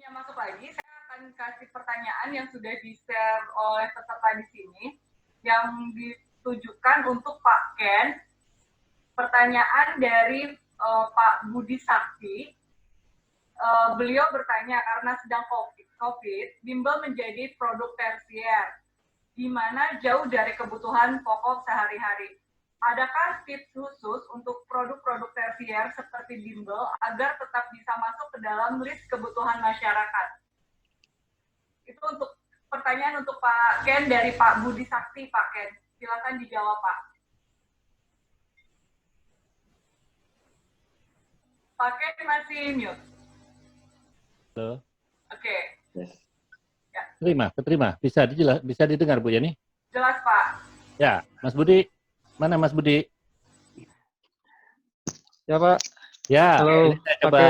Yang masuk lagi, saya akan kasih pertanyaan yang sudah di-share oleh peserta di sini, yang ditujukan untuk Pak Ken. Pertanyaan dari Pak Budi Sakti. Beliau bertanya, karena sedang COVID, bimbel menjadi produk tersier, di mana jauh dari kebutuhan pokok sehari-hari. Adakah tips khusus untuk produk-produk tersier seperti bimbel agar tetap bisa masuk ke dalam list kebutuhan masyarakat? Itu untuk pertanyaan untuk Pak Ken dari Pak Budi Sakti, Pak Ken. Silakan dijawab, Pak. Pak Ken masih mute. Halo. Oke. Yes. Ya. Keterima. Bisa didengar Bu Yani? Jelas, Pak. Ya, Mas Budi. Mana Mas Budi? Ya, Pak. Ya, halo, ini saya coba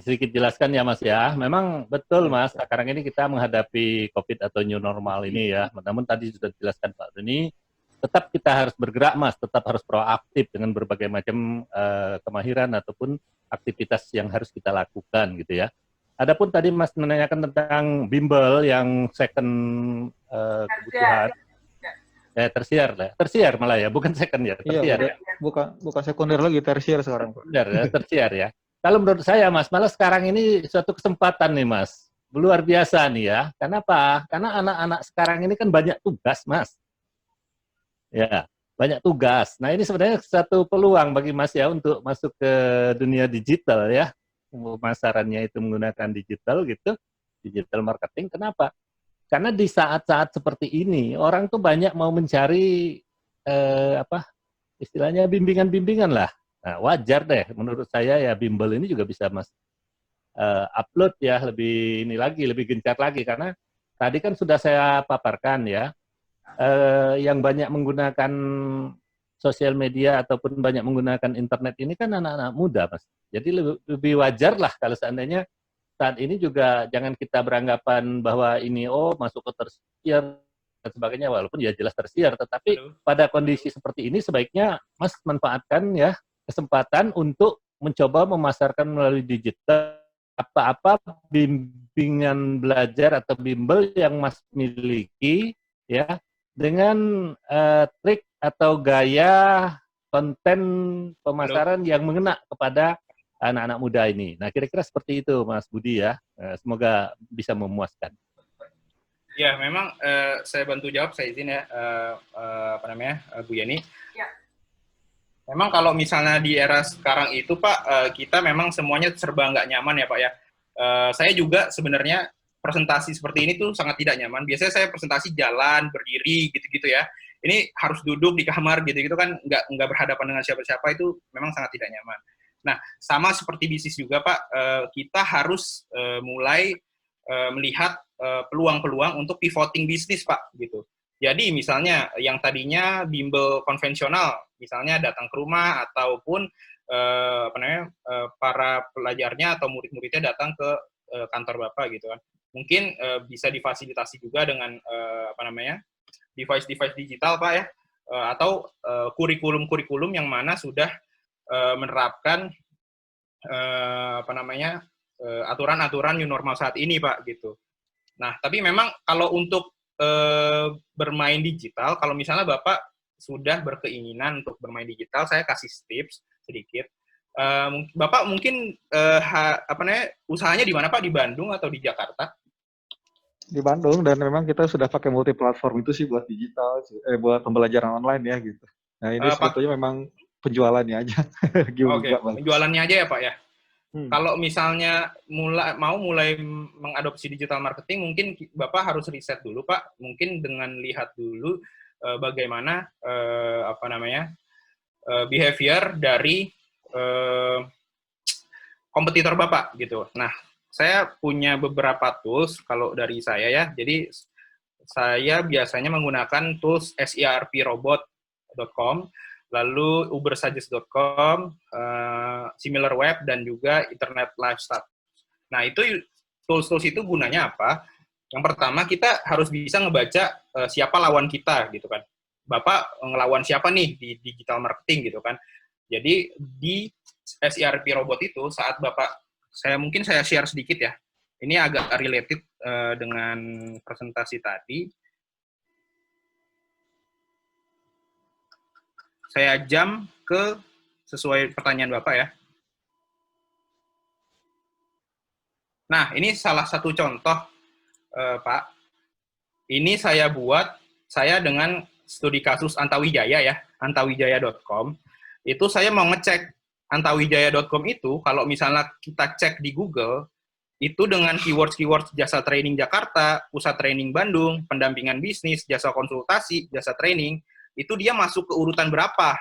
sedikit jelaskan ya Mas ya. Memang betul Mas, sekarang ini kita menghadapi COVID atau new normal ini ya. Namun tadi sudah dijelaskan Pak Doni, tetap kita harus bergerak Mas, tetap harus proaktif dengan berbagai macam kemahiran ataupun aktivitas yang harus kita lakukan gitu ya. Adapun tadi Mas menanyakan tentang bimbel yang second kebutuhan. Tersier malah ya, bukan second ya, tersier. Iya, bukan sekunder lagi, tersier sekarang, Pak. Benar ya, tersier ya. Kalau menurut saya Mas, malah sekarang ini suatu kesempatan nih Mas. Luar biasa nih ya. Kenapa? Karena anak-anak sekarang ini kan banyak tugas Mas. Ya, banyak tugas. Nah ini sebenarnya satu peluang bagi Mas ya untuk masuk ke dunia digital ya. Pemasarannya itu menggunakan digital gitu, digital marketing. Kenapa? Karena di saat-saat seperti ini orang tuh banyak mau mencari istilahnya bimbingan-bimbingan lah. Nah, wajar deh menurut saya ya bimbel ini juga bisa Mas upload ya lebih gencar lagi karena tadi kan sudah saya paparkan ya yang banyak menggunakan sosial media ataupun banyak menggunakan internet ini kan anak-anak muda Mas. Jadi lebih wajar lah kalau seandainya saat ini juga jangan kita beranggapan bahwa ini masuk ke tersier dan sebagainya, walaupun ya jelas tersier, tetapi pada kondisi seperti ini sebaiknya Mas manfaatkan ya kesempatan untuk mencoba memasarkan melalui digital apa-apa bimbingan belajar atau bimbel yang Mas miliki ya dengan trik atau gaya konten pemasaran yang mengena kepada anak-anak muda ini. Nah, kira-kira seperti itu, Mas Budi ya. Semoga bisa memuaskan. Ya, memang saya bantu jawab, saya izin ya, Bu Yani. Ya. Memang kalau misalnya di era sekarang itu, Pak, kita memang semuanya serba nggak nyaman ya, Pak ya. Saya juga sebenarnya presentasi seperti ini tuh sangat tidak nyaman. Biasanya saya presentasi jalan, berdiri, gitu-gitu ya. Ini harus duduk di kamar gitu-gitu kan, nggak berhadapan dengan siapa-siapa, itu memang sangat tidak nyaman. Nah, sama seperti bisnis juga, Pak, kita harus mulai melihat peluang-peluang untuk pivoting bisnis, Pak, gitu. Jadi misalnya yang tadinya bimbel konvensional, misalnya datang ke rumah ataupun para pelajarnya atau murid-muridnya datang ke kantor Bapak gitu kan. Mungkin bisa difasilitasi juga dengan device-device digital, Pak ya, atau kurikulum-kurikulum yang mana sudah menerapkan aturan-aturan new normal saat ini, Pak, gitu. Nah, tapi memang kalau untuk bermain digital, kalau misalnya Bapak sudah berkeinginan untuk bermain digital, saya kasih tips sedikit. Bapak mungkin usahanya di mana, Pak? Di Bandung atau di Jakarta? Di Bandung, dan memang kita sudah pakai multi platform itu sih buat digital, buat pembelajaran online ya gitu. Nah ini sebetulnya memang penjualannya aja. Oke, penjualannya aja ya Pak ya. Kalau misalnya mau mulai mengadopsi digital marketing, mungkin Bapak harus riset dulu Pak. Mungkin dengan lihat dulu bagaimana behavior dari kompetitor Bapak gitu. Nah, saya punya beberapa tools kalau dari saya ya. Jadi saya biasanya menggunakan tools serprobot.com, lalu ubersuggest.com, SimilarWeb, dan juga Internet Lifestyle. Nah, itu tools-tools itu gunanya apa? Yang pertama, kita harus bisa ngebaca siapa lawan kita, gitu kan. Bapak ngelawan siapa nih di digital marketing, gitu kan. Jadi, di SERP Robot itu, saat Bapak, saya share sedikit ya. Ini agak related dengan presentasi tadi. Saya jump ke sesuai pertanyaan Bapak ya. Nah, ini salah satu contoh, Pak. Ini saya buat, saya dengan studi kasus Antawijaya ya, antawijaya.com. Itu saya mau ngecek antawijaya.com itu, kalau misalnya kita cek di Google, itu dengan keyword-keyword jasa training Jakarta, pusat training Bandung, pendampingan bisnis, jasa konsultasi, jasa training, itu dia masuk ke urutan berapa.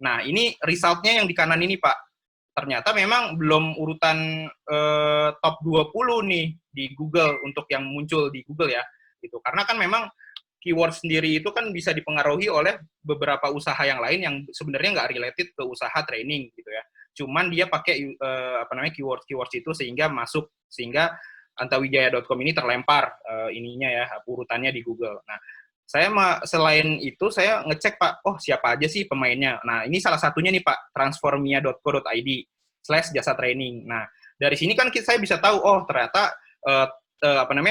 Nah, ini result-nya yang di kanan ini, Pak. Ternyata memang belum urutan top 20 nih di Google untuk yang muncul di Google ya. Gitu. Karena kan memang keyword sendiri itu kan bisa dipengaruhi oleh beberapa usaha yang lain yang sebenarnya nggak related ke usaha training gitu ya. Cuman dia pakai keyword itu sehingga masuk, sehingga antawijaya.com ini terlempar ininya ya, urutannya di Google. Nah, saya selain itu saya ngecek Pak, oh siapa aja sih pemainnya. Nah, ini salah satunya nih Pak, transformia.co.id/jasa training. Nah, dari sini kan saya bisa tahu, oh ternyata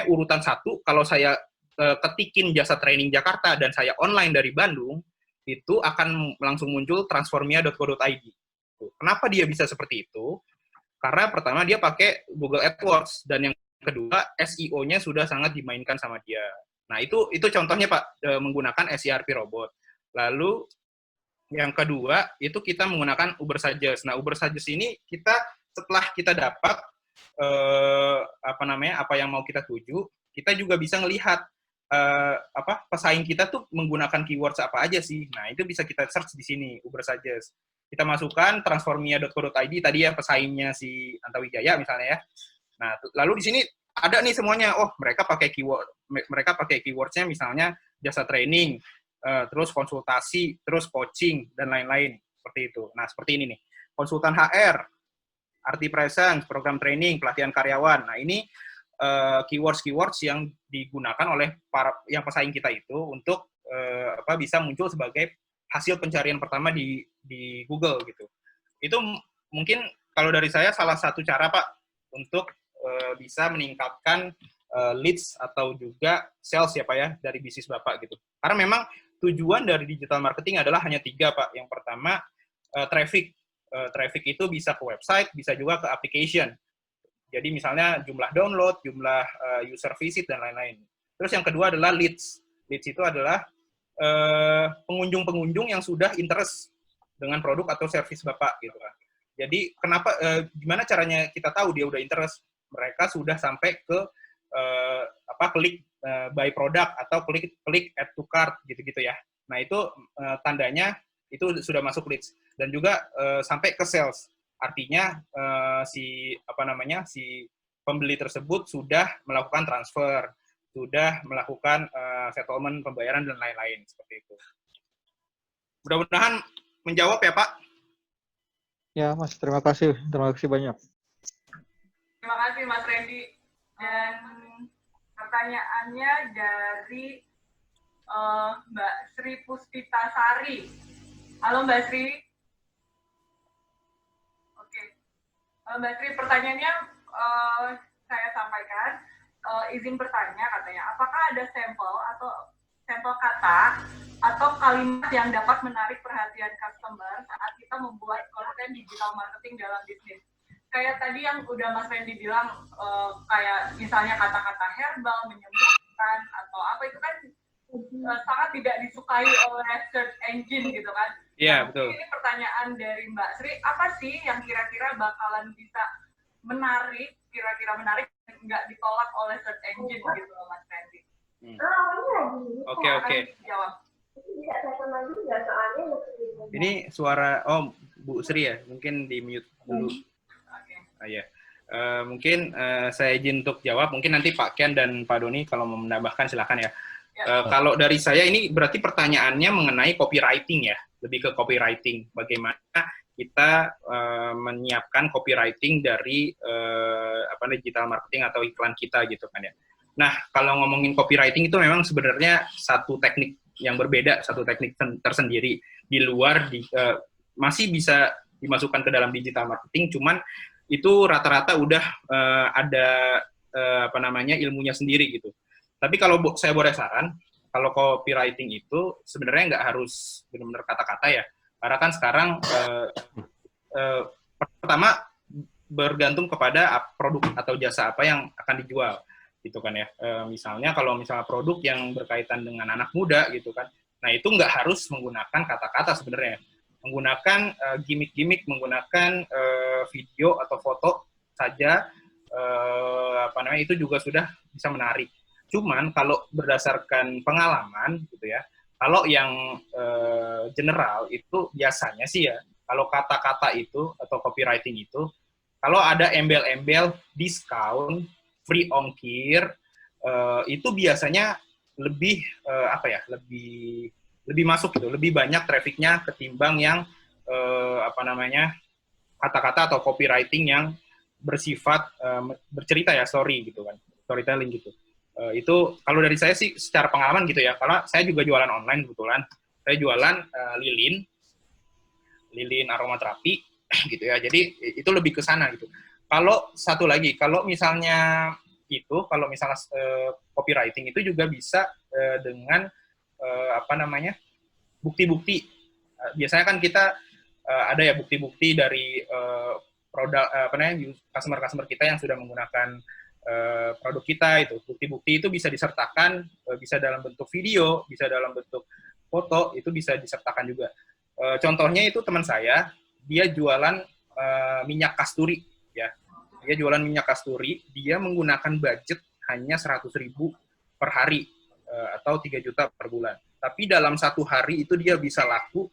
urutan 1 kalau saya ketikin jasa training Jakarta dan saya online dari Bandung, itu akan langsung muncul transformia.co.id. Kenapa dia bisa seperti itu? Karena pertama dia pakai Google AdWords, dan yang kedua SEO-nya sudah sangat dimainkan sama dia. Nah, itu contohnya Pak, menggunakan SERP robot. Lalu yang kedua itu kita menggunakan Ubersuggest. Nah, Ubersuggest ini setelah kita dapat apa yang mau kita tuju, kita juga bisa ngelihat pesaing kita tuh menggunakan keywords apa aja sih. Nah, itu bisa kita search di sini, Ubersuggest. Kita masukkan transformia.co.id tadi ya, pesaingnya si Antawijaya misalnya ya. Nah, lalu di sini ada nih semuanya. Oh, mereka pakai keywords-nya misalnya jasa training, terus konsultasi, terus coaching dan lain-lain seperti itu. Nah, seperti ini nih. Konsultan HR, arti presence, program training, pelatihan karyawan. Nah, ini keywords yang digunakan oleh yang pesaing kita itu untuk bisa muncul sebagai hasil pencarian pertama di Google gitu. Itu mungkin kalau dari saya salah satu cara Pak untuk bisa meningkatkan leads atau juga sales ya Pak ya dari bisnis Bapak gitu. Karena memang tujuan dari digital marketing adalah hanya 3 Pak. Yang pertama traffic. Traffic itu bisa ke website, bisa juga ke application. Jadi misalnya jumlah download, jumlah user visit dan lain-lain. Terus yang kedua adalah leads. Leads itu adalah pengunjung-pengunjung yang sudah interest dengan produk atau service Bapak gitu kan. Jadi gimana caranya kita tahu dia udah interest? Mereka sudah sampai ke klik buy product atau klik add to cart gitu-gitu ya. Nah, itu tandanya itu sudah masuk leads, dan juga sampai ke sales. Artinya si pembeli tersebut sudah melakukan transfer, sudah melakukan settlement pembayaran dan lain-lain seperti itu. Mudah-mudahan menjawab ya Pak. Ya Mas, terima kasih banyak. Terima kasih Mas Randy. Dan pertanyaannya dari Mbak Sri Puspitasari. Halo Mbak Sri. Oke. Mbak Sri, pertanyaannya saya sampaikan. Izin bertanya katanya, apakah ada sampel kata atau kalimat yang dapat menarik perhatian customer saat kita membuat konten digital marketing dalam bisnis? Kayak tadi yang udah Mas Randy bilang, kayak misalnya kata-kata herbal, menyembuhkan, atau apa, itu kan sangat tidak disukai oleh search engine gitu kan. Iya, betul. Ini pertanyaan dari Mbak Sri, apa sih yang kira-kira bakalan bisa menarik, nggak ditolak oleh search engine gitu Mas Randy? Oke. Jawab. Ini suara Bu Sri ya, mungkin di mute dulu. Ya. Mungkin saya izin untuk jawab. Mungkin nanti Pak Ken dan Pak Doni kalau mau menambahkan silakan ya. Kalau dari saya ini berarti pertanyaannya mengenai copywriting ya, lebih ke copywriting. Bagaimana kita menyiapkan copywriting dari digital marketing atau iklan kita gitu kan ya. Nah, kalau ngomongin copywriting itu memang sebenarnya satu teknik yang berbeda, satu teknik tersendiri di luar masih bisa dimasukkan ke dalam digital marketing, cuman itu rata-rata udah ada apa namanya ilmunya sendiri gitu. Tapi kalau saya boleh saran, kalau copywriting itu sebenarnya nggak harus benar-benar kata-kata ya. Karena kan sekarang pertama bergantung kepada produk atau jasa apa yang akan dijual gitu kan ya. Misalnya kalau misalnya produk yang berkaitan dengan anak muda gitu kan, nah itu nggak harus menggunakan kata-kata sebenarnya, menggunakan gimmick-gimmick, menggunakan video atau foto saja, apa namanya, itu juga sudah bisa menarik. Cuman kalau berdasarkan pengalaman gitu ya, kalau yang general itu biasanya sih ya, kalau kata-kata itu atau copywriting itu, kalau ada embel-embel diskon, free ongkir, itu biasanya lebih apa ya, lebih masuk gitu, lebih banyak trafficnya ketimbang yang apa namanya kata-kata atau copywriting yang bersifat bercerita ya, story gitu kan, storytelling gitu. Itu kalau dari saya sih secara pengalaman gitu ya, karena saya juga jualan online kebetulan, saya jualan lilin aromaterapi gitu ya, jadi itu lebih ke sana gitu. Kalau satu lagi, kalau misalnya copywriting itu juga bisa dengan apa namanya bukti-bukti. Biasanya kan kita ada ya bukti-bukti dari produk apa namanya customer kita yang sudah menggunakan produk kita. Itu bukti-bukti itu bisa disertakan, bisa dalam bentuk video, bisa dalam bentuk foto, itu bisa disertakan juga. Contohnya itu teman saya, dia jualan minyak kasturi ya. Dia jualan minyak kasturi, dia menggunakan budget hanya 100.000 per hari atau 3 juta per bulan. Tapi dalam satu hari itu dia bisa laku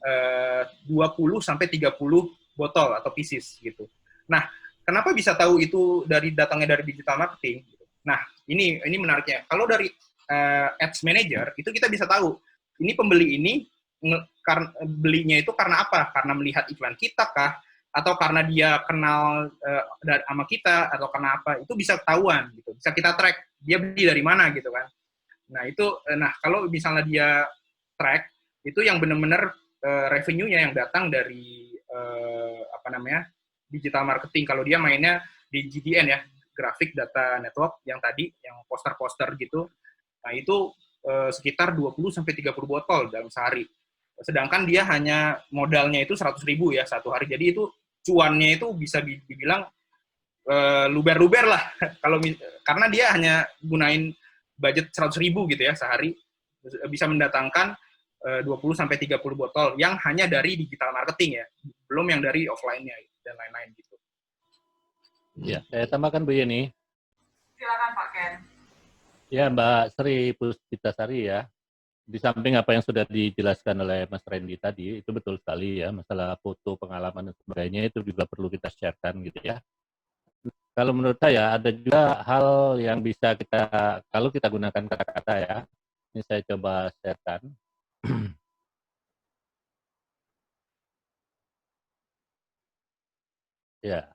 20 sampai 30 botol atau pieces gitu. Nah, kenapa bisa tahu itu datangnya dari digital marketing? Nah, ini menariknya. Kalau dari ads manager itu kita bisa tahu ini pembeli ini belinya itu karena apa? Karena melihat iklan kita kah? Atau karena dia kenal sama kita, atau karena apa, itu bisa ketahuan gitu, bisa kita track dia beli dari mana gitu kan. Nah itu, kalau misalnya dia track itu yang benar-benar revenue-nya yang datang dari apa namanya digital marketing. Kalau dia mainnya di GDN ya, graphic data network yang tadi, yang poster-poster gitu, nah itu sekitar 20 sampai 30 botol dalam sehari. Sedangkan dia hanya modalnya itu 100.000 ya satu hari. Jadi itu cuannya itu bisa dibilang luber-luber lah. Karena dia hanya gunain budget 100.000 gitu ya sehari, bisa mendatangkan 20 sampai 30 botol yang hanya dari digital marketing ya, belum yang dari offline-nya dan lain-lain gitu. Ya, saya tambahkan Bu Yeni. Silakan Pak Ken. Ya, Mbak Sri Puspitasari ya. Di samping apa yang sudah dijelaskan oleh Mas Randy tadi, itu betul sekali ya, masalah foto, pengalaman, dan sebagainya itu juga perlu kita sharekan gitu ya. Kalau menurut saya, ada juga hal yang bisa kita, kalau kita gunakan kata-kata ya, ini saya coba sharekan. Ya,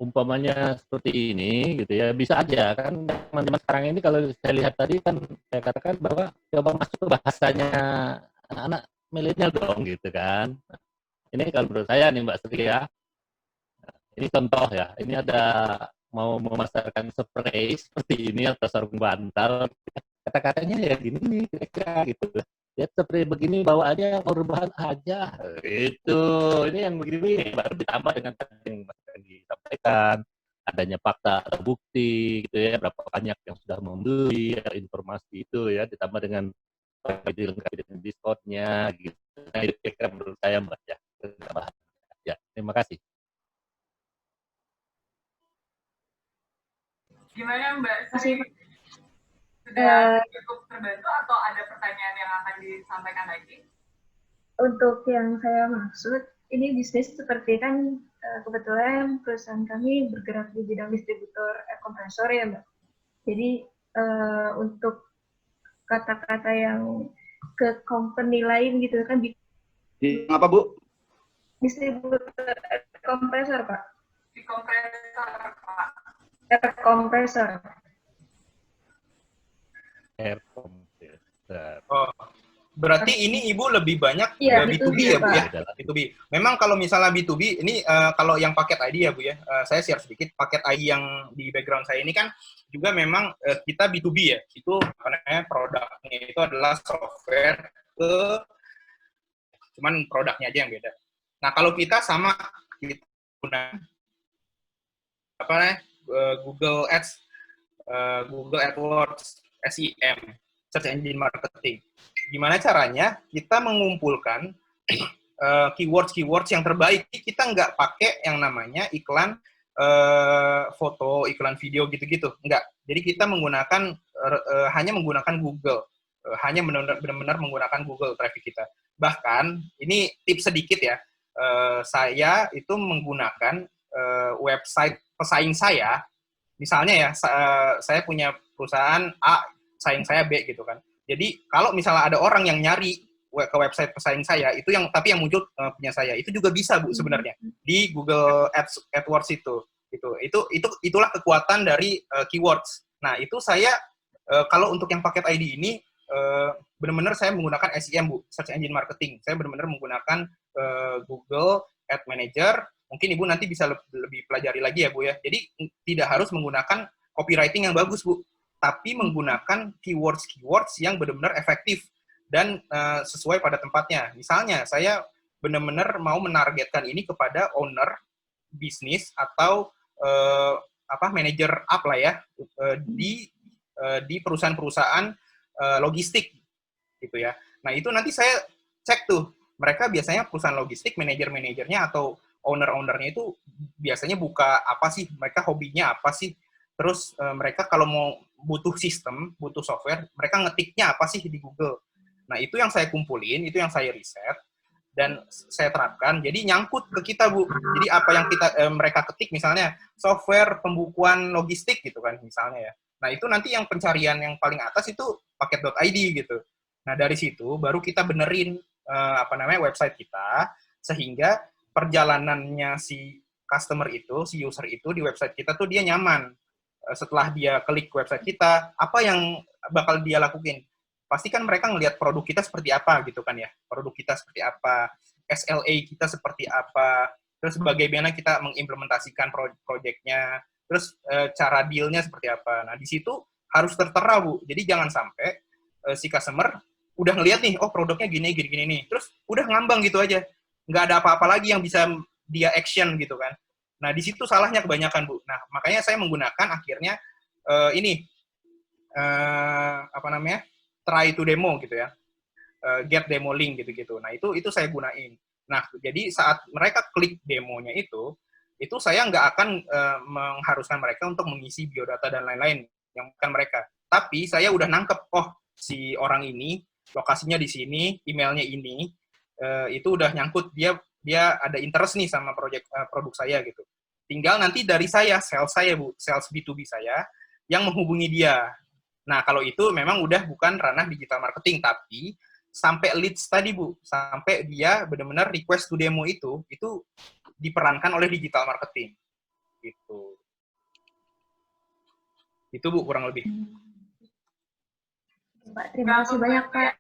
umpamanya seperti ini gitu ya, bisa aja kan teman-teman sekarang ini kalau saya lihat tadi kan saya katakan bahwa coba masuk ke bahasanya anak-anak milenial dong gitu kan. Ini kalau menurut saya nih Mbak Sri ya, ini contoh ya, ini ada mau memasarkan spray seperti ini atau sarung bantal, kata-katanya ya gini nih kira-kira gitu. Ya spray begini bawaannya mau rebahan aja, itu ini yang begini baru ditambah dengan tadi yang Mas Randy sampaikan, adanya fakta atau bukti gitu ya, berapa banyak yang sudah membeli ya, informasi itu ya, ditambah dengan dilengkapi dengan diskonnya gitu. Nah itu kira-kira menurut saya Mbak ya. Ya, terima kasih. Gimana Mbak Sri? Sudah cukup terbantu atau ada pertanyaan yang akan disampaikan lagi? Untuk yang saya maksud, ini bisnis seperti kan kebetulan perusahaan kami bergerak di bidang distributor air kompresor ya Mbak. Jadi untuk kata-kata yang ke company lain gitu kan. Apa Bu? Distributor air kompresor Pak. Di kompresor Pak. Air kompresor. Air kompresor. Oh, Berarti ini Ibu lebih banyak Iya, B2B B2B, ya, Bu ya? Pak. B2B. Memang kalau misalnya B2B, ini kalau yang paket ID ya, Bu ya, saya share sedikit. Paket ID yang di background saya ini kan juga memang kita B2B ya. Itu apa namanya, produknya itu adalah software cuman produknya aja yang beda. Nah, kalau kita sama, kita guna apa namanya, Google Ads, Google AdWords, SEM, Search Engine Marketing. Gimana caranya kita mengumpulkan keywords-keywords yang terbaik. Kita nggak pakai yang namanya iklan foto, iklan video gitu-gitu. Nggak. Jadi kita menggunakan hanya menggunakan Google. Hanya benar-benar menggunakan Google traffic kita. Bahkan, ini tips sedikit ya, saya itu menggunakan website pesaing saya. Misalnya ya, saya punya perusahaan A, saing saya B gitu kan. Jadi kalau misalnya ada orang yang nyari ke website pesaing saya, itu yang tapi yang muncul punya saya, itu juga bisa Bu sebenarnya di Google AdWords itu. Itulah kekuatan dari keywords. Nah itu saya kalau untuk yang paket ID ini benar-benar saya menggunakan SEM Bu, Search Engine Marketing. Saya benar-benar menggunakan Google Ad Manager. Mungkin Ibu nanti bisa lebih pelajari lagi ya Bu ya. Jadi tidak harus menggunakan copywriting yang bagus Bu, tapi menggunakan keywords yang benar-benar efektif dan sesuai pada tempatnya. Misalnya, saya benar-benar mau menargetkan ini kepada owner bisnis atau manajer up lah ya di perusahaan-perusahaan logistik gitu ya. Nah itu nanti saya cek tuh, mereka biasanya perusahaan logistik, manajer-manajernya atau owner-ownernya itu biasanya buka apa sih, mereka hobinya apa sih, terus mereka kalau mau butuh sistem, butuh software, mereka ngetiknya apa sih di Google. Nah, itu yang saya kumpulin, itu yang saya riset, dan saya terapkan, jadi nyangkut ke kita, Bu. Jadi apa yang mereka ketik, misalnya, software pembukuan logistik, gitu kan, misalnya ya. Nah, itu nanti yang pencarian yang paling atas itu paket.id, gitu. Nah, dari situ, baru kita benerin, website kita, sehingga perjalanannya si customer itu, si user itu di website kita tuh dia nyaman. Setelah dia klik website kita, apa yang bakal dia lakuin? Pasti kan mereka ngelihat produk kita seperti apa gitu kan ya. Produk kita seperti apa, SLA kita seperti apa, terus bagaimana kita mengimplementasikan proyeknya, terus cara deal-nya seperti apa. Nah, di situ harus tertera, Bu. Jadi jangan sampai si customer udah ngelihat nih, oh produknya gini nih. Terus udah ngambang gitu aja. Nggak ada apa-apa lagi yang bisa dia action gitu kan. Nah, di situ salahnya kebanyakan, Bu. Nah, makanya saya menggunakan akhirnya try to demo gitu ya. Get demo link gitu-gitu. Nah, itu saya gunain. Nah, jadi saat mereka klik demonya itu saya nggak akan mengharuskan mereka untuk mengisi biodata dan lain-lain yang bukan mereka. Tapi saya udah nangkep, oh, si orang ini, lokasinya di sini, emailnya ini, itu udah nyangkut, dia ada interest nih sama produk saya gitu. Tinggal nanti dari saya, sales saya Bu, sales B2B saya, yang menghubungi dia. Nah, kalau itu memang udah bukan ranah digital marketing, tapi sampai leads tadi Bu, sampai dia benar-benar request to demo itu diperankan oleh digital marketing. Gitu. Itu Bu, kurang lebih. Pak, terima kasih banyak Pak.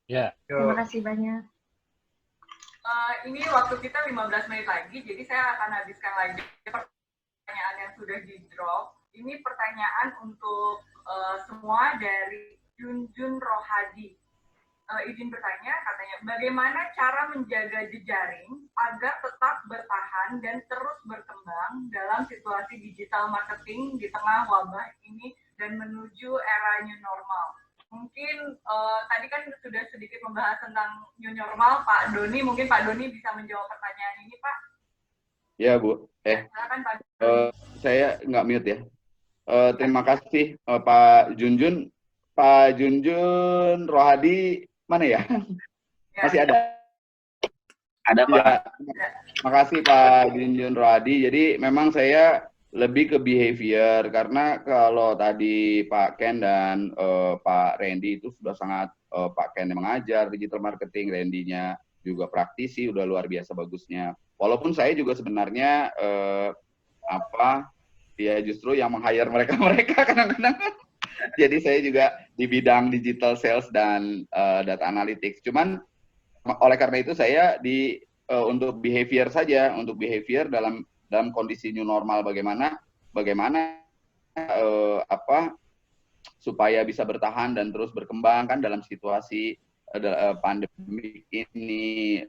Ya. Terima kasih banyak. Ini waktu kita 15 menit lagi, jadi saya akan habiskan lagi pertanyaan yang sudah di-drop. Ini pertanyaan untuk semua dari Junjun Rohadi. Izin bertanya, katanya, bagaimana cara menjaga jejaring agar tetap bertahan dan terus berkembang dalam situasi digital marketing di tengah wabah ini dan menuju era new normal? Mungkin tadi kan sudah sedikit membahas tentang new normal, Pak Doni. Mungkin Pak Doni bisa menjawab pertanyaan ini, Pak. Ya, Bu. Silakan, Pak Doni. Saya nggak mute ya. Terima kasih, Pak Junjun. Pak Junjun Rohadi, mana ya? Masih ada? Ada, Pak. Ya. Makasih, Pak Junjun Rohadi. Jadi, memang saya lebih ke behavior, karena kalau tadi Pak Ken dan Pak Randy itu sudah sangat, Pak Ken yang mengajar digital marketing, Randy-nya juga praktisi, udah luar biasa bagusnya. Walaupun saya juga sebenarnya dia justru yang meng-hire mereka kadang-kadang. Jadi saya juga di bidang digital sales dan data analytics. Cuman oleh karena itu saya untuk behavior saja, untuk behavior dalam kondisi new normal bagaimana supaya bisa bertahan dan terus berkembang kan dalam situasi pandemi ini,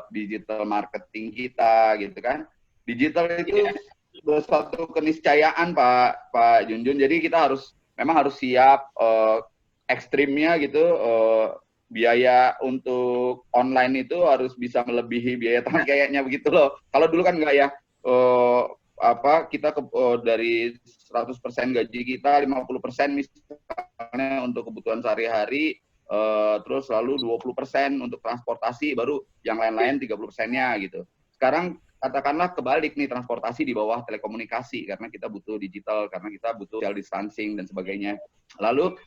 digital marketing kita gitu kan. Digital itu suatu keniscayaan Pak Junjun. Jadi kita memang harus siap ekstrimnya gitu. Biaya untuk online itu harus bisa melebihi biaya kayaknya begitu loh. Kalau dulu kan enggak ya, kita dari 100% gaji kita 50% misalnya untuk kebutuhan sehari-hari, terus lalu 20% untuk transportasi, baru yang lain-lain 30%-nya gitu. Sekarang katakanlah kebalik nih, transportasi di bawah telekomunikasi karena kita butuh digital, karena kita butuh social distancing dan sebagainya. Lalu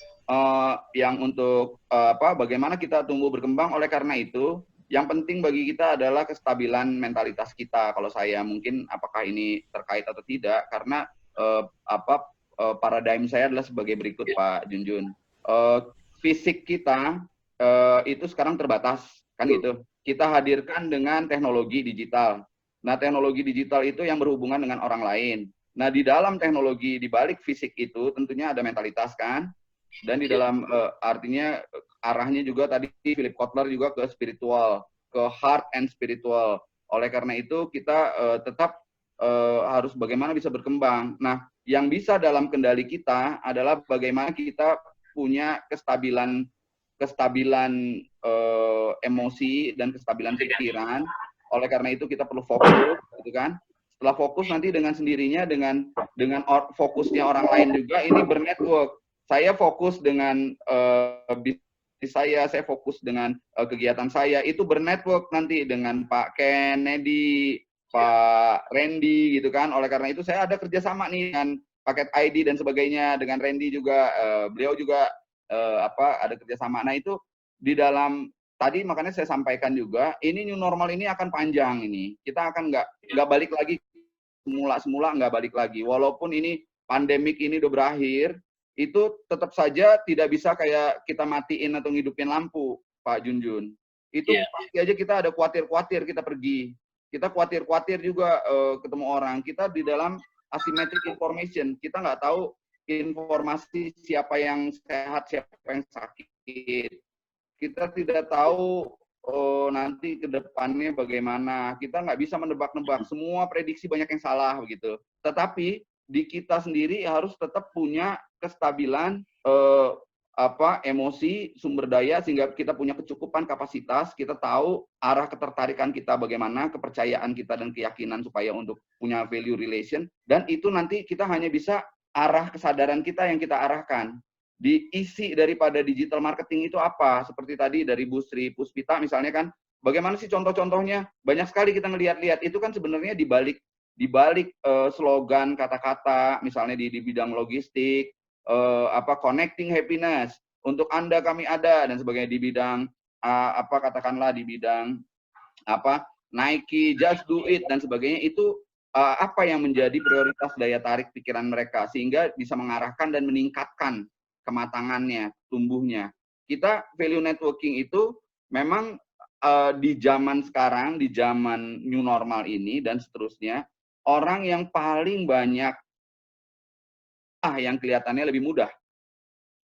yang untuk bagaimana kita tumbuh berkembang, oleh karena itu yang penting bagi kita adalah kestabilan mentalitas kita. Kalau saya mungkin apakah ini terkait atau tidak, karena paradigm saya adalah sebagai berikut Pak Junjun. Fisik kita itu sekarang terbatas kan gitu. Kita hadirkan dengan teknologi digital. Nah, teknologi digital itu yang berhubungan dengan orang lain. Nah, di dalam teknologi, di balik fisik itu tentunya ada mentalitas kan. Dan di dalam artinya arahnya juga tadi Philip Kotler juga ke spiritual, ke heart and spiritual. Oleh karena itu kita tetap harus bagaimana bisa berkembang. Nah, yang bisa dalam kendali kita adalah bagaimana kita punya kestabilan emosi dan kestabilan pikiran. Oleh karena itu kita perlu fokus, gitu kan? Setelah fokus nanti dengan sendirinya dengan fokusnya orang lain juga ini bernetwork. Saya fokus dengan bisnis saya fokus dengan kegiatan saya, itu bernetwork nanti dengan Pak Kennedy, Pak Randy gitu kan. Oleh karena itu saya ada kerjasama nih dengan paket ID dan sebagainya, dengan Randy juga, beliau juga ada kerjasama. Nah itu di dalam tadi makanya saya sampaikan juga, ini new normal ini akan panjang ini. Kita akan nggak balik lagi semula nggak balik lagi. Walaupun ini pandemik ini udah berakhir, itu tetap saja tidak bisa kayak kita matiin atau ngidupin lampu, Pak Junjun. Itu pasti aja kita ada khawatir-khawatir kita pergi. Kita khawatir-khawatir juga ketemu orang. Kita di dalam asymmetric information. Kita nggak tahu informasi siapa yang sehat, siapa yang sakit. Kita tidak tahu nanti ke depannya bagaimana. Kita nggak bisa menebak-nebak. Semua prediksi banyak yang salah begitu. Tetapi di kita sendiri harus tetap punya kestabilan emosi, sumber daya sehingga kita punya kecukupan kapasitas, kita tahu arah ketertarikan kita bagaimana, kepercayaan kita dan keyakinan supaya untuk punya value relation, dan itu nanti kita hanya bisa arah kesadaran kita yang kita arahkan. Diisi daripada digital marketing itu apa? Seperti tadi dari Bu Sri Puspita misalnya kan, bagaimana sih contoh-contohnya? Banyak sekali kita ngelihat-lihat, itu kan sebenarnya di balik slogan kata-kata misalnya di bidang logistik, connecting happiness, untuk Anda kami ada, dan sebagainya di bidang katakanlah di bidang Nike, just do it dan sebagainya. Itu apa yang menjadi prioritas daya tarik pikiran mereka sehingga bisa mengarahkan dan meningkatkan kematangannya, tumbuhnya. Kita value networking itu memang di zaman sekarang, di zaman new normal ini dan seterusnya, orang yang paling banyak yang kelihatannya lebih mudah.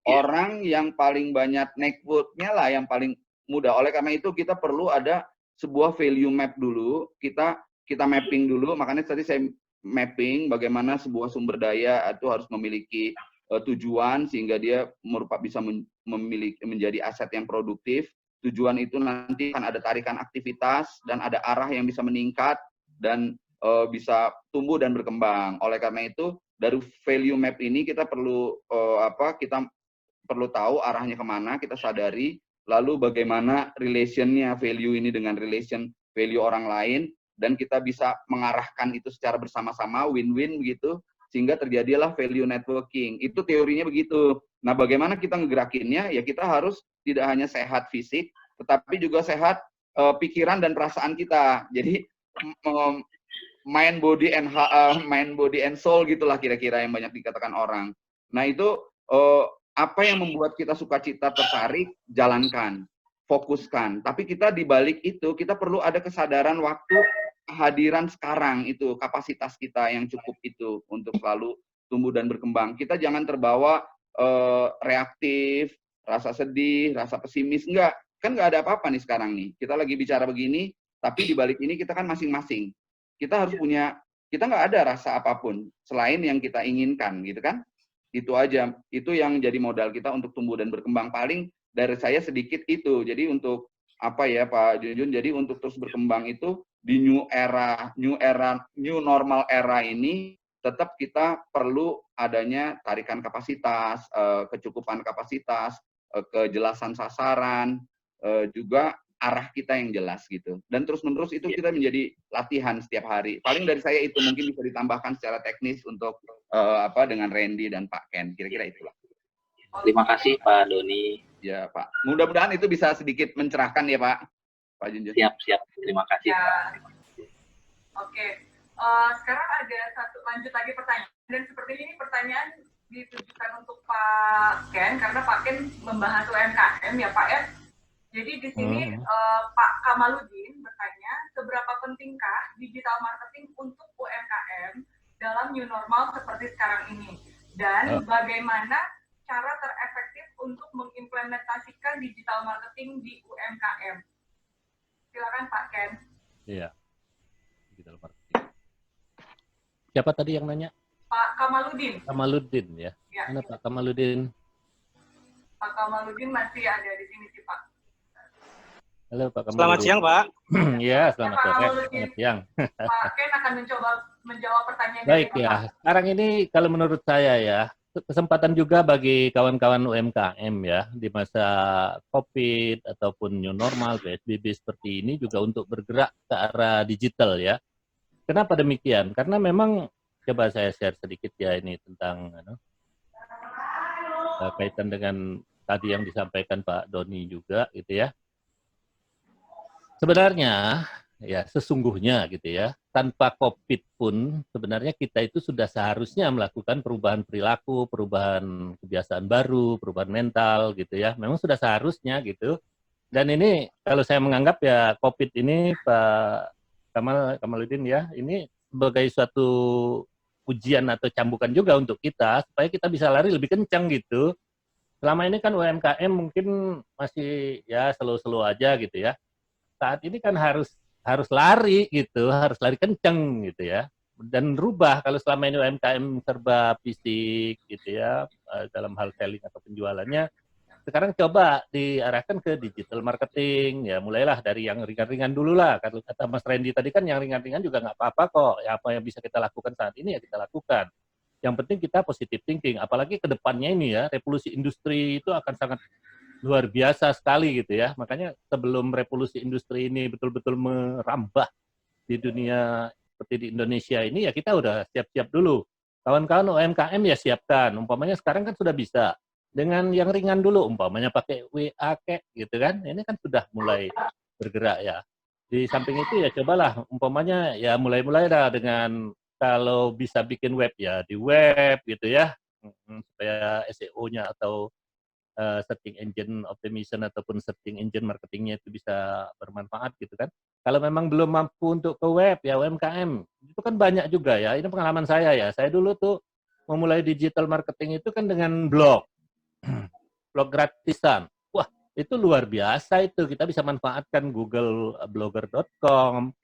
Orang yang paling banyak network-nya lah yang paling mudah. Oleh karena itu kita perlu ada sebuah value map dulu, kita mapping dulu. Makanya tadi saya mapping bagaimana sebuah sumber daya itu harus memiliki tujuan sehingga dia bisa menjadi aset yang produktif. Tujuan itu nanti akan ada tarikan aktivitas dan ada arah yang bisa meningkat dan bisa tumbuh dan berkembang. Oleh karena itu dari value map ini kita perlu kita perlu tahu arahnya kemana, kita sadari, lalu bagaimana relationnya value ini dengan relation value orang lain, dan kita bisa mengarahkan itu secara bersama-sama, win-win begitu, sehingga terjadilah value networking. Itu teorinya begitu. Nah, bagaimana kita ngegerakinnya? Ya kita harus tidak hanya sehat fisik, tetapi juga sehat pikiran dan perasaan kita. Jadi mind body and soul gitulah kira-kira yang banyak dikatakan orang. Nah itu apa yang membuat kita sukacita tertarik, jalankan, fokuskan. Tapi kita di balik itu kita perlu ada kesadaran waktu kehadiran sekarang itu kapasitas kita yang cukup itu untuk selalu tumbuh dan berkembang. Kita jangan terbawa reaktif, rasa sedih, rasa pesimis. Enggak, kan nggak ada apa-apa nih sekarang nih. Kita lagi bicara begini, tapi di balik ini kita kan masing-masing. Kita harus punya, kita nggak ada rasa apapun selain yang kita inginkan, gitu kan? Itu aja, itu yang jadi modal kita untuk tumbuh dan berkembang. Paling dari saya sedikit itu. Jadi untuk apa ya Pak Junjun, jadi untuk terus berkembang itu di new normal era ini tetap kita perlu adanya tarikan kapasitas, kecukupan kapasitas, kejelasan sasaran, juga arah kita yang jelas gitu. Dan terus-menerus itu kita menjadi latihan setiap hari. Paling dari saya itu mungkin bisa ditambahkan secara teknis untuk dengan Randy dan Pak Ken. Kira-kira itulah. Terima kasih Pak Doni. Ya Pak. Mudah-mudahan itu bisa sedikit mencerahkan ya Pak. Pak Junjun. Siap. Terima kasih. Ya. Oke. Sekarang ada lanjut lagi pertanyaan. Dan seperti ini pertanyaan ditujukan untuk Pak Ken karena Pak Ken membahas UMKM ya Pak ya. Jadi di sini Pak Kamaludin bertanya, seberapa pentingkah digital marketing untuk UMKM dalam new normal seperti sekarang ini? Dan bagaimana cara terefektif untuk mengimplementasikan digital marketing di UMKM? Silakan Pak Ken. Iya, digital marketing. Siapa tadi yang nanya? Pak Kamaludin. Kamaludin ya. Mana Pak Kamaludin? Pak Kamaludin masih ada di sini sih Pak. Halo Pak Kamaludin. Selamat siang Pak. Iya, selamat sore. Selamat siang. Pak Ken akan mencoba menjawab pertanyaan. Baik ya. Sekarang ini kalau menurut saya ya, kesempatan juga bagi kawan-kawan UMKM ya di masa COVID ataupun new normal PSBB seperti ini juga untuk bergerak ke arah digital ya. Kenapa demikian? Karena memang coba saya share sedikit ya ini tentang kaitan dengan tadi yang disampaikan Pak Doni juga gitu ya. Sebenarnya ya sesungguhnya gitu ya, tanpa COVID pun sebenarnya kita itu sudah seharusnya melakukan perubahan perilaku, perubahan kebiasaan baru, perubahan mental gitu ya. Memang sudah seharusnya gitu. Dan ini kalau saya menganggap ya COVID ini Pak Kamaludin ya, ini sebagai suatu ujian atau cambukan juga untuk kita supaya kita bisa lari lebih kencang gitu. Selama ini kan UMKM mungkin masih ya slow-slow aja gitu ya. Saat ini kan harus lari gitu, harus lari kenceng gitu ya. Dan rubah kalau selama ini UMKM serba fisik gitu ya, dalam hal selling atau penjualannya, sekarang coba diarahkan ke digital marketing, ya mulailah dari yang ringan-ringan dulu lah. Kalau kata Mas Randy tadi kan yang ringan-ringan juga nggak apa-apa kok, ya apa yang bisa kita lakukan saat ini ya kita lakukan. Yang penting kita positive thinking, apalagi ke depannya ini ya, revolusi industri itu akan sangat luar biasa sekali gitu ya. Makanya sebelum revolusi industri ini betul-betul merambah di dunia seperti di Indonesia ini ya kita udah siap-siap dulu. Kawan-kawan UMKM ya siapkan. Umpamanya sekarang kan sudah bisa dengan yang ringan dulu, umpamanya pakai WA gitu kan. Ini kan sudah mulai bergerak ya. Di samping itu ya cobalah umpamanya ya mulai-mulai dah dengan kalau bisa bikin web ya di web gitu ya. Supaya SEO-nya atau searching engine optimization ataupun searching engine marketingnya itu bisa bermanfaat gitu kan. Kalau memang belum mampu untuk ke web ya UMKM itu kan banyak juga ya. Ini pengalaman saya ya. Saya dulu tuh memulai digital marketing itu kan dengan blog gratisan. Wah itu luar biasa itu. Kita bisa manfaatkan Google Blogger.com,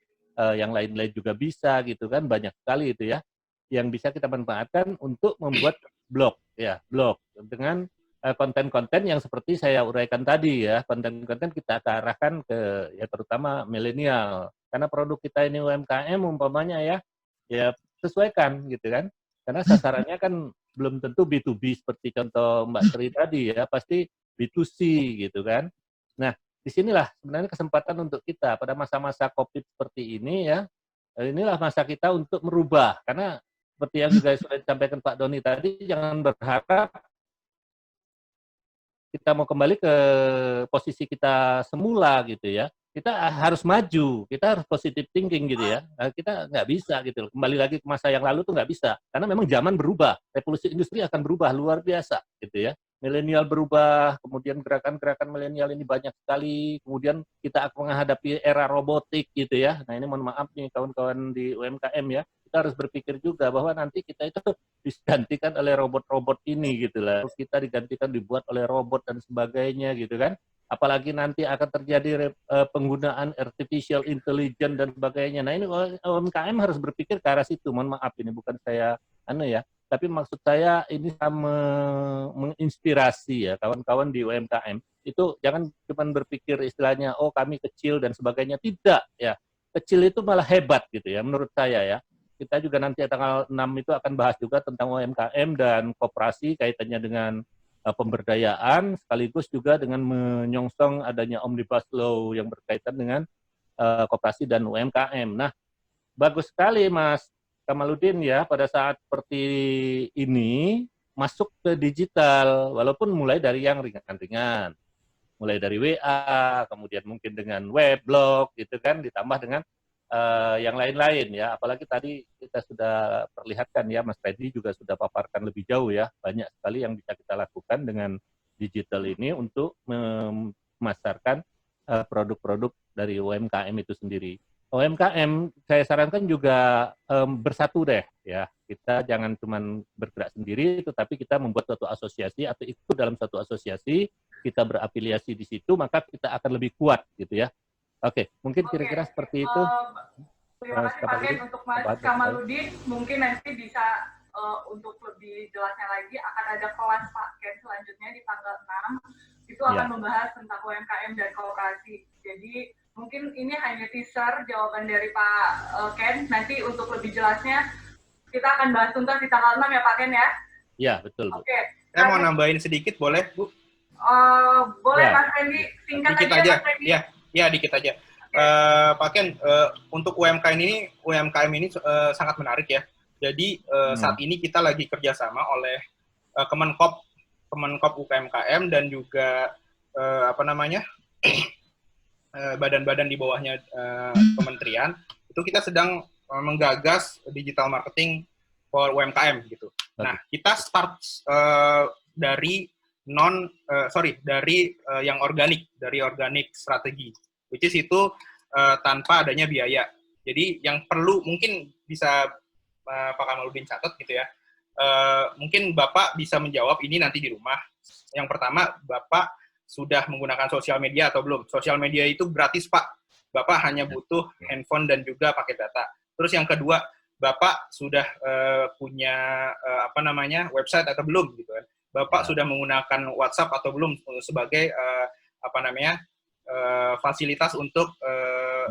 yang lain-lain juga bisa gitu kan. Banyak sekali itu ya yang bisa kita manfaatkan untuk membuat blog ya, blog dengan konten-konten yang seperti saya uraikan tadi ya, konten-konten kita arahkan ke ya terutama milenial. Karena produk kita ini UMKM umpamanya ya sesuaikan gitu kan. Karena sasarannya kan belum tentu B2B seperti contoh Mbak Tri tadi ya, pasti B2C gitu kan. Nah, disinilah sebenarnya kesempatan untuk kita pada masa-masa COVID seperti ini ya, inilah masa kita untuk merubah. Karena seperti yang juga sudah disampaikan Pak Doni tadi, jangan berharap kita mau kembali ke posisi kita semula gitu ya. kita harus maju, kita harus positive thinking gitu ya. Kita nggak bisa gitu. Kembali lagi ke masa yang lalu tuh nggak bisa, karena memang zaman berubah, revolusi industri akan berubah luar biasa gitu ya. Milenial berubah, kemudian gerakan-gerakan milenial ini banyak sekali, kemudian kita akan menghadapi era robotik gitu ya. Nah ini mohon maaf nih kawan-kawan di UMKM ya, kita harus berpikir juga bahwa nanti kita itu digantikan oleh robot-robot ini gitu lah. Kita digantikan dibuat oleh robot dan sebagainya gitu kan. Apalagi nanti akan terjadi penggunaan artificial intelligence dan sebagainya. Nah ini UMKM harus berpikir ke arah situ. Mohon maaf ini bukan saya tapi maksud saya ini menginspirasi ya kawan-kawan di UMKM. Itu jangan cuma berpikir istilahnya oh kami kecil dan sebagainya. Tidak ya. Kecil itu malah hebat gitu ya menurut saya ya. Kita juga nanti tanggal 6 itu akan bahas juga tentang UMKM dan koperasi kaitannya dengan pemberdayaan sekaligus juga dengan menyongsong adanya Omnibus Law yang berkaitan dengan koperasi dan UMKM. Nah, bagus sekali Mas Kamaludin ya pada saat seperti ini masuk ke digital walaupun mulai dari yang ringan-ringan. Mulai dari WA, kemudian mungkin dengan web, blog gitu kan ditambah dengan yang lain-lain ya, apalagi tadi kita sudah perlihatkan ya, Mas Fedi juga sudah paparkan lebih jauh ya, banyak sekali yang bisa kita lakukan dengan digital ini untuk memasarkan produk-produk dari UMKM itu sendiri. UMKM saya sarankan juga bersatu deh ya, kita jangan cuma bergerak sendiri, tetapi kita membuat suatu asosiasi atau ikut dalam suatu asosiasi, kita berafiliasi di situ, maka kita akan lebih kuat gitu ya. Oke, mungkin kira-kira seperti itu. Terima kasih Pak Ken untuk Mas Kamaludin. Mungkin nanti bisa untuk lebih jelasnya lagi akan ada kelas Pak Ken selanjutnya di tanggal 6. Itu akan membahas tentang UMKM dan koperasi. Jadi mungkin ini hanya teaser jawaban dari Pak Ken. Nanti untuk lebih jelasnya kita akan bahas tuntas di tanggal 6 ya Pak Ken ya? Iya, betul. Oke. Saya mau nambahin sedikit boleh Bu? Boleh ya. Mas Fendi, singkat aja Mas Fendi. Ya, dikit aja. Pak Ken, untuk UMKM ini sangat menarik ya. Jadi saat ini kita lagi kerjasama oleh Kemenkop UMKM dan juga badan-badan di bawahnya kementerian. Itu kita sedang menggagas digital marketing for UMKM gitu. Nah, kita start dari yang organik, dari organik strategi, which is itu tanpa adanya biaya. Jadi yang perlu mungkin bisa Pak Kamaludin catat gitu ya, mungkin Bapak bisa menjawab ini nanti di rumah. Yang pertama, Bapak sudah menggunakan sosial media atau belum? Sosial media itu gratis Pak, Bapak hanya butuh handphone dan juga pakai data. Terus yang kedua, Bapak sudah punya website atau belum gitu kan? Bapak sudah menggunakan WhatsApp atau belum sebagai fasilitas untuk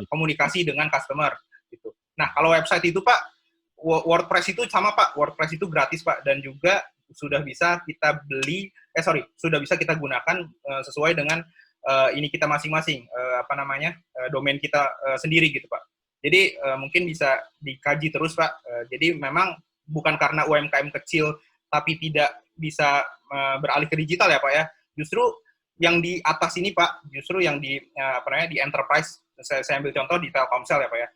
komunikasi dengan customer gitu. Nah, kalau website itu Pak, WordPress itu sama Pak, WordPress itu gratis Pak, dan juga sudah bisa kita sudah bisa kita gunakan sesuai dengan ini kita masing-masing domain kita sendiri gitu Pak. Jadi mungkin bisa dikaji terus Pak. Jadi memang bukan karena UMKM kecil tapi tidak bisa beralih ke digital ya Pak ya. Justru yang di atas ini Pak, justru yang di di enterprise, saya ambil contoh di Telkomsel ya Pak ya.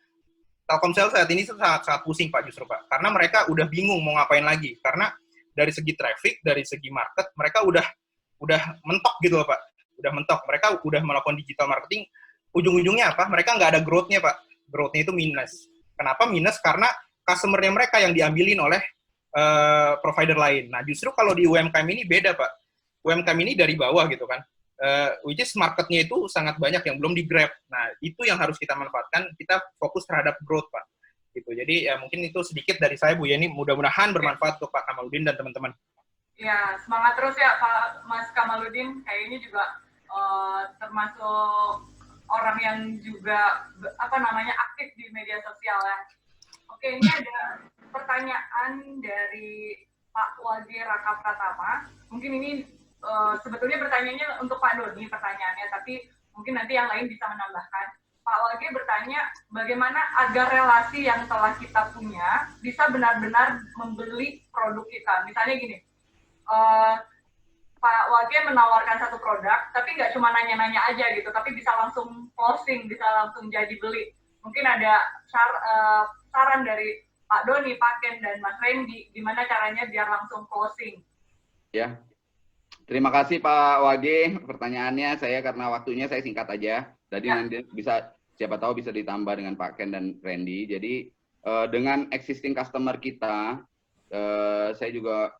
Telkomsel saat ini sangat pusing Pak justru Pak, karena mereka udah bingung mau ngapain lagi, karena dari segi traffic, dari segi market mereka udah mentok gitu loh Pak, udah mentok. Mereka udah melakukan digital marketing, ujung-ujungnya apa? Mereka nggak ada growth-nya Pak, growth-nya itu minus. Kenapa minus? Karena customer-nya mereka yang diambilin oleh provider lain. Nah, justru kalau di UMKM ini beda, Pak. UMKM ini dari bawah gitu kan. Which is market-nya itu sangat banyak yang belum di-grab. Nah, itu yang harus kita manfaatkan. Kita fokus terhadap growth, Pak. Gitu. Jadi, ya mungkin itu sedikit dari saya, Bu Yeni. Mudah-mudahan bermanfaat untuk Pak Kamaludin dan teman-teman. Ya, semangat terus ya, Pak Mas Kamaludin. Kayak ini juga termasuk orang yang juga, aktif di media sosial ya. Oke, ini ada pertanyaan dari Pak Wage Raka Pratama. Mungkin ini sebetulnya pertanyaannya untuk Pak Doni pertanyaannya, tapi mungkin nanti yang lain bisa menambahkan. Pak Wage bertanya, bagaimana agar relasi yang telah kita punya bisa benar-benar membeli produk kita? Misalnya gini, Pak Wage menawarkan satu produk, tapi nggak cuma nanya-nanya aja gitu, tapi bisa langsung closing, bisa langsung jadi beli. Mungkin ada saran dari Pak Doni, Pak Ken, dan Mas Randy, gimana caranya biar langsung closing? Ya, terima kasih Pak Wage pertanyaannya. Saya karena waktunya saya singkat aja. Jadi nanti bisa, siapa tahu bisa ditambah dengan Pak Ken dan Randy. Jadi dengan existing customer kita, saya juga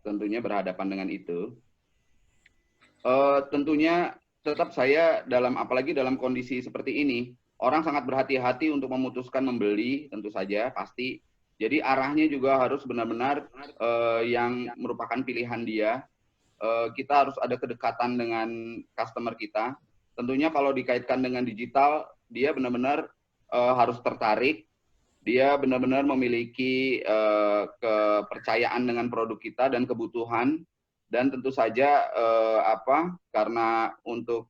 tentunya berhadapan dengan itu. Tentunya tetap saya apalagi dalam kondisi seperti ini, orang sangat berhati-hati untuk memutuskan membeli, tentu saja pasti. Jadi arahnya juga harus benar-benar yang merupakan pilihan dia. Kita harus ada kedekatan dengan customer kita. Tentunya kalau dikaitkan dengan digital, dia benar-benar harus tertarik. Dia benar-benar memiliki kepercayaan dengan produk kita dan kebutuhan, dan tentu saja karena untuk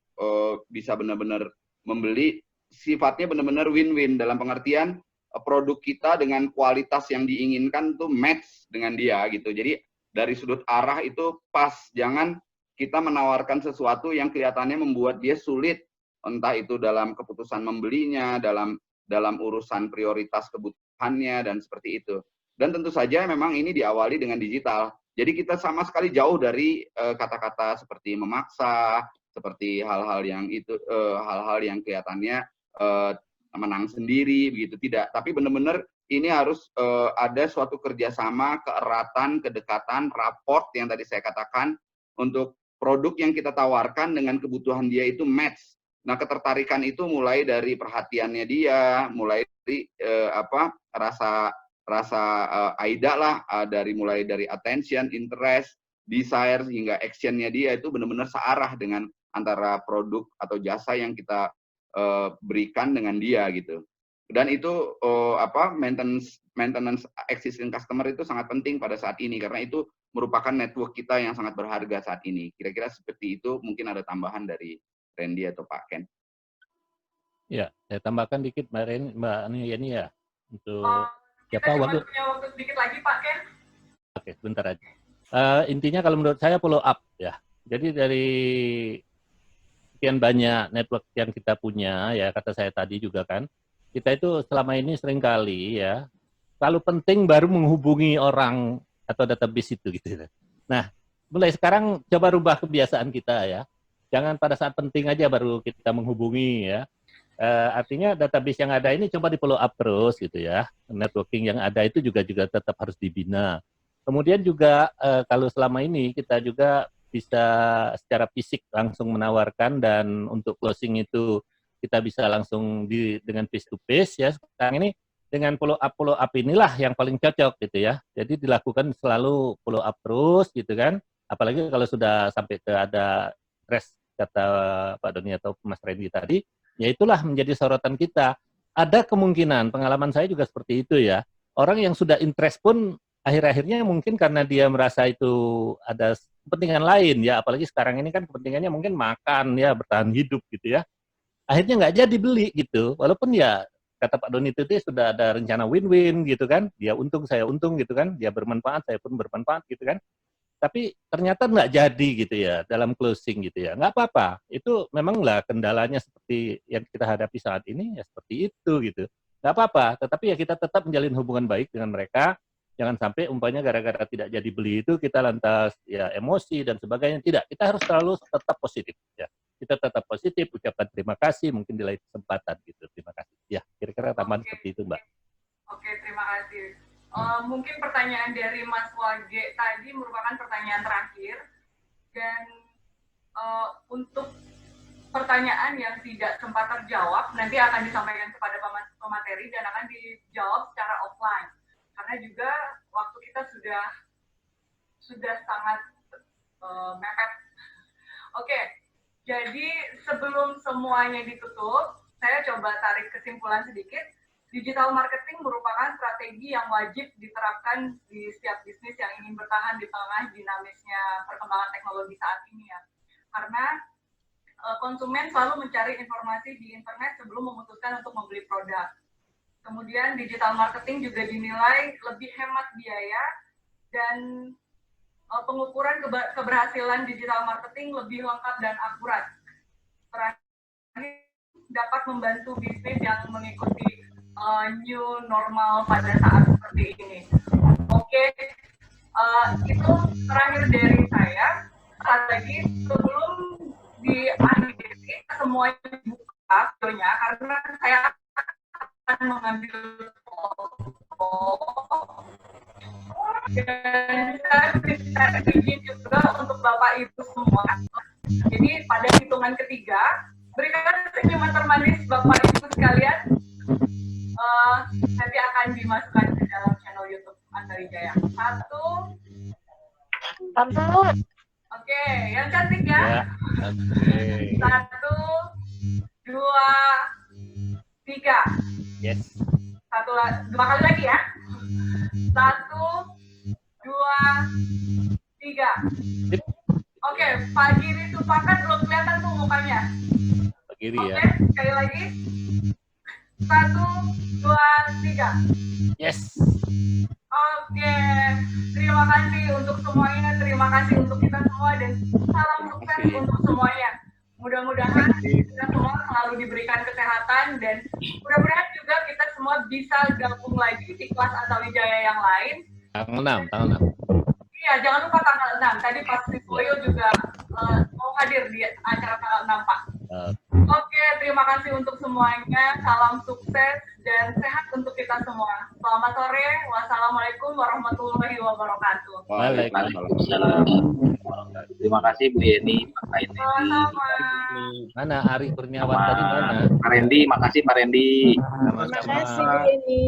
bisa benar-benar membeli, sifatnya benar-benar win-win dalam pengertian produk kita dengan kualitas yang diinginkan tuh match dengan dia gitu. Jadi dari sudut arah itu pas, jangan kita menawarkan sesuatu yang kelihatannya membuat dia sulit, entah itu dalam keputusan membelinya, dalam urusan prioritas kebutuhannya, dan seperti itu. Dan tentu saja memang ini diawali dengan digital. Jadi kita sama sekali jauh dari kata-kata seperti memaksa, seperti hal-hal yang kelihatannya menang sendiri, begitu, tidak. Tapi benar-benar ini harus ada suatu kerjasama, keeratan, kedekatan, rapport yang tadi saya katakan, untuk produk yang kita tawarkan dengan kebutuhan dia itu match. Nah, ketertarikan itu mulai dari perhatiannya dia, mulai dari rasa AIDA lah, mulai dari attention, interest, desire, hingga actionnya dia itu benar-benar searah dengan antara produk atau jasa yang kita berikan dengan dia gitu. Dan itu maintenance existing customer itu sangat penting pada saat ini, karena itu merupakan network kita yang sangat berharga saat ini. Kira-kira seperti itu. Mungkin ada tambahan dari Randy atau Pak Ken. Ya, saya tambahkan dikit Mbak Yani ya, untuk kita cuma punya waktu sedikit lagi Pak Ken. Oke, sebentar aja. Intinya kalau menurut saya follow up ya. Jadi dari sekian banyak network yang kita punya, ya kata saya tadi juga kan, kita itu selama ini seringkali ya, kalau penting baru menghubungi orang atau database itu gitu. Nah, mulai sekarang coba rubah kebiasaan kita ya. Jangan pada saat penting aja baru kita menghubungi ya. Artinya database yang ada ini coba di follow up terus gitu ya. Networking yang ada itu juga tetap harus dibina. Kemudian juga kalau selama ini kita juga bisa secara fisik langsung menawarkan, dan untuk closing itu kita bisa langsung dengan face to face ya. Sekarang ini dengan follow up inilah yang paling cocok gitu ya. Jadi dilakukan selalu follow up terus gitu kan. Apalagi kalau sudah sampai ke ada stress, kata Pak Doni atau Mas Randy tadi, ya itulah menjadi sorotan kita. Ada kemungkinan, pengalaman saya juga seperti itu ya, orang yang sudah interest pun akhir-akhirnya mungkin karena dia merasa itu ada kepentingan lain ya, apalagi sekarang ini kan kepentingannya mungkin makan ya, bertahan hidup gitu ya, akhirnya nggak jadi beli gitu, walaupun ya kata Pak Doni itu dia sudah ada rencana win-win gitu kan, dia untung saya untung gitu kan, dia bermanfaat saya pun bermanfaat gitu kan. Tapi ternyata nggak jadi gitu ya dalam closing gitu ya. Nggak apa-apa, itu memanglah kendalanya seperti yang kita hadapi saat ini ya seperti itu gitu. Nggak apa-apa, tetapi ya kita tetap menjalin hubungan baik dengan mereka. Jangan sampai umpamanya gara-gara tidak jadi beli itu kita lantas ya emosi dan sebagainya. Tidak, kita harus selalu tetap positif ya. Kita tetap positif, ucapkan terima kasih, mungkin di lain kesempatan gitu. Terima kasih. Ya, kira-kira tambahan seperti itu, Mbak. Oke, terima kasih. Mungkin pertanyaan dari Mas Wage tadi merupakan pertanyaan terakhir, dan untuk pertanyaan yang tidak sempat terjawab nanti akan disampaikan kepada pemateri dan akan dijawab secara offline, karena juga waktu kita sudah sangat mepet. Oke, jadi sebelum semuanya ditutup, saya coba tarik kesimpulan sedikit. Digital marketing merupakan strategi yang wajib diterapkan di setiap bisnis yang ingin bertahan di tengah dinamisnya perkembangan teknologi saat ini ya. Karena konsumen selalu mencari informasi di internet sebelum memutuskan untuk membeli produk. Kemudian digital marketing juga dinilai lebih hemat biaya dan pengukuran keberhasilan digital marketing lebih lengkap dan akurat. Terakhir, dapat membantu bisnis yang mengikuti new normal pada saat seperti ini. Oke, itu terakhir dari saya. Saat lagi sebelum diakhiri semuanya buka videonya karena saya akan mengambil foto dan saya bisa izin juga untuk Bapak Ibu semua. Jadi pada hitungan ketiga berikan senyuman termanis Bapak Ibu sekalian. Nanti akan dimasukkan ke dalam channel YouTube Antarijaya. 1. Oke, yang cantik ya. Oke. 1, 2, 3. Yes. 2 kali lagi ya. 1, 2, 3. Sip. Oke, Pak Giri Tupakan belum kelihatan tuh mukanya. Pak Giri ya. Oke, sekali lagi. 1, 2, 3. Yes. Oke, terima kasih untuk semuanya, terima kasih untuk kita semua dan salam sukses untuk semuanya. Mudah-mudahan kita semua selalu diberikan kesehatan dan mudah-mudahan juga kita semua bisa gabung lagi di kelas Antarijaya yang lain. Tanggal 6. Iya, jangan lupa tanggal 6. Tadi Pak Siswoyo juga mau hadir di acara tanggal 6, Pak. Oke, terima kasih untuk semuanya. Salam sukses dan sehat untuk kita semua. Selamat sore. Wassalamualaikum warahmatullahi wabarakatuh. Waalaikumsalam. Terima kasih Bu Yeni, Pak Aini. Sama-sama. Mana Ari Kurniawan tadi mana? Pak Rendi, makasih Pak Rendi. Sama-sama. Terima kasih Bu Yeni.